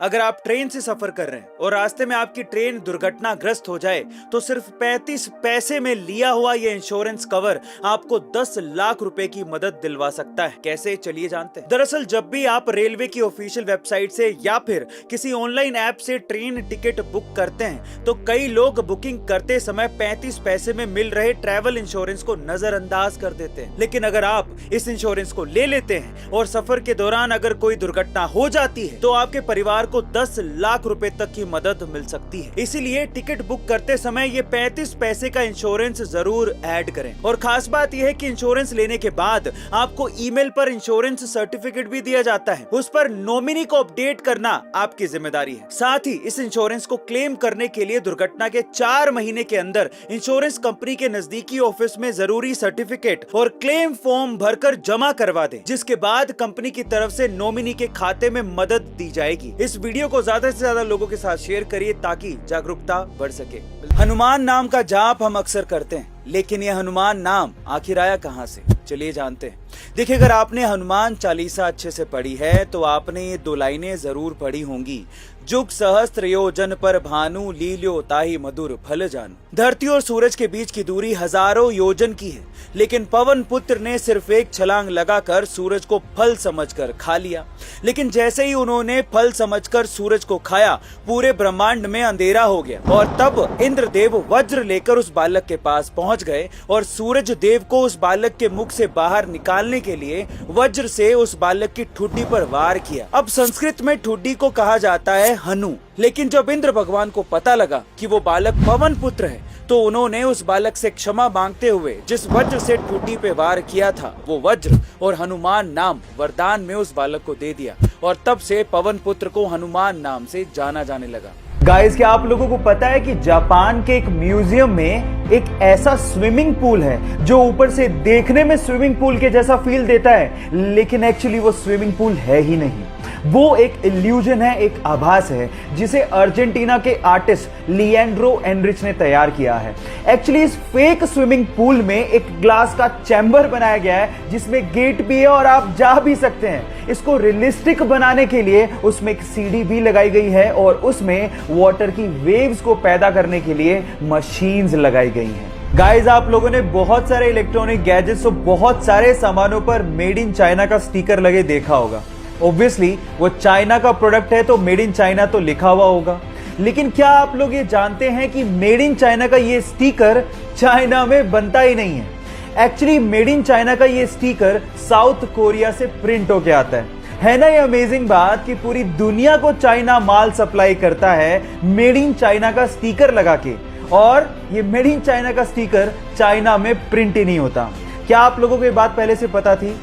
अगर आप ट्रेन से सफर कर रहे हैं और रास्ते में आपकी ट्रेन दुर्घटनाग्रस्त हो जाए तो सिर्फ 35 पैसे में लिया हुआ ये इंश्योरेंस कवर आपको 10 लाख रुपए की मदद दिलवा सकता है। कैसे, चलिए जानते हैं। दरअसल जब भी आप रेलवे की ऑफिशियल वेबसाइट से या फिर किसी ऑनलाइन ऐप से ट्रेन टिकट बुक करते हैं तो कई लोग बुकिंग करते समय 35 पैसे में मिल रहे ट्रैवल इंश्योरेंस को नजरअंदाज कर देते हैं। लेकिन अगर आप इस इंश्योरेंस को ले लेते हैं और सफर के दौरान अगर कोई दुर्घटना हो जाती है तो आपके परिवार को 10 लाख रुपए तक की मदद मिल सकती है। इसीलिए टिकट बुक करते समय ये 35 पैसे का इंश्योरेंस जरूर ऐड करें। और खास बात यह है कि इंश्योरेंस लेने के बाद आपको ईमेल पर इंश्योरेंस सर्टिफिकेट भी दिया जाता है। उस पर नॉमिनी को अपडेट करना आपकी जिम्मेदारी है। साथ ही इस इंश्योरेंस को क्लेम करने के लिए दुर्घटना के 4 महीने के अंदर इंश्योरेंस कंपनी के नजदीकी ऑफिस में जरूरी सर्टिफिकेट और क्लेम फॉर्म भरकर जमा करवा दे, जिसके बाद कंपनी की तरफ से नॉमिनी के खाते में मदद दी जाएगी। इस वीडियो को ज्यादा से ज्यादा लोगों के साथ शेयर करिए ताकि जागरूकता बढ़ सके। हनुमान नाम का जाप हम अक्सर करते हैं, लेकिन यह हनुमान नाम आखिर आया कहां से, चलिए जानते हैं। देखिए, अगर आपने हनुमान चालीसा अच्छे से पढ़ी है तो आपने ये 2 लाइनें जरूर पढ़ी होंगी। जुग सहस्त्र योजन पर भानु लील्यो ताहि मधुर फल जानू। धरती और सूरज के बीच की दूरी हजारों योजन की है, लेकिन पवन पुत्र ने सिर्फ एक छलांग लगाकर सूरज को फल समझकर खा लिया। लेकिन जैसे ही उन्होंने फल समझकर सूरज को खाया, पूरे ब्रह्मांड में अंधेरा हो गया। और तब इंद्रदेव वज्र लेकर उस बालक के पास पहुंच गए और सूरज देव को उस बालक के मुख से बाहर निकालने के लिए वज्र से उस बालक की ठुड्डी पर वार किया। अब संस्कृत में ठुड्डी को कहा जाता है हनु। लेकिन जब इंद्र भगवान को पता लगा कि वो बालक पवन पुत्र है तो उन्होंने उस बालक से क्षमा मांगते हुए जिस वज्र से ठुड्डी पे वार किया था वो वज्र और हनुमान नाम वरदान में उस बालक को दे दिया। और तब से पवन पुत्र को हनुमान नाम से जाना जाने लगा। गाइस, क्या आप लोगों को पता है कि जापान के एक म्यूजियम में एक ऐसा स्विमिंग पूल है जो ऊपर से देखने में स्विमिंग पूल के जैसा फील देता है, लेकिन एक्चुअली वो स्विमिंग पूल है ही नहीं। वो एक इल्यूजन है, एक आभास है, जिसे अर्जेंटीना के आर्टिस्ट लिएंड्रो एनरिच ने तैयार किया है। एक्चुअली इस फेक स्विमिंग पूल में एक ग्लास का चैम्बर बनाया गया है जिसमें गेट भी है और आप जा भी सकते हैं। इसको रियलिस्टिक बनाने के लिए उसमें एक सीढ़ी भी लगाई गई है और उसमें वाटर की वेव्स को पैदा करने के लिए मशीन्स लगाई गई हैं। गाइस, आप लोगों ने बहुत सारे इलेक्ट्रॉनिक गैजेट्स और बहुत सारे सामानों पर मेड इन चाइना का स्टिकर लगे देखा होगा। ऑब्वियसली वो चाइना का प्रोडक्ट है तो मेड इन चाइना तो लिखा हुआ होगा। लेकिन क्या आप लोग ये जानते हैं कि मेड इन चाइना का ये स्टिकर चाइना में बनता ही नहीं है। एक्चुअली मेड इन चाइना का ये स्टिकर साउथ कोरिया से प्रिंट होके आता है ना। ये अमेजिंग बात कि पूरी दुनिया को चाइना माल सप्लाई करता है मेड इन चाइना का स्टिकर लगा के, और ये मेड इन चाइना का स्टिकर चाइना में प्रिंट ही नहीं होता। क्या आप लोगों को ये बात पहले से पता थी?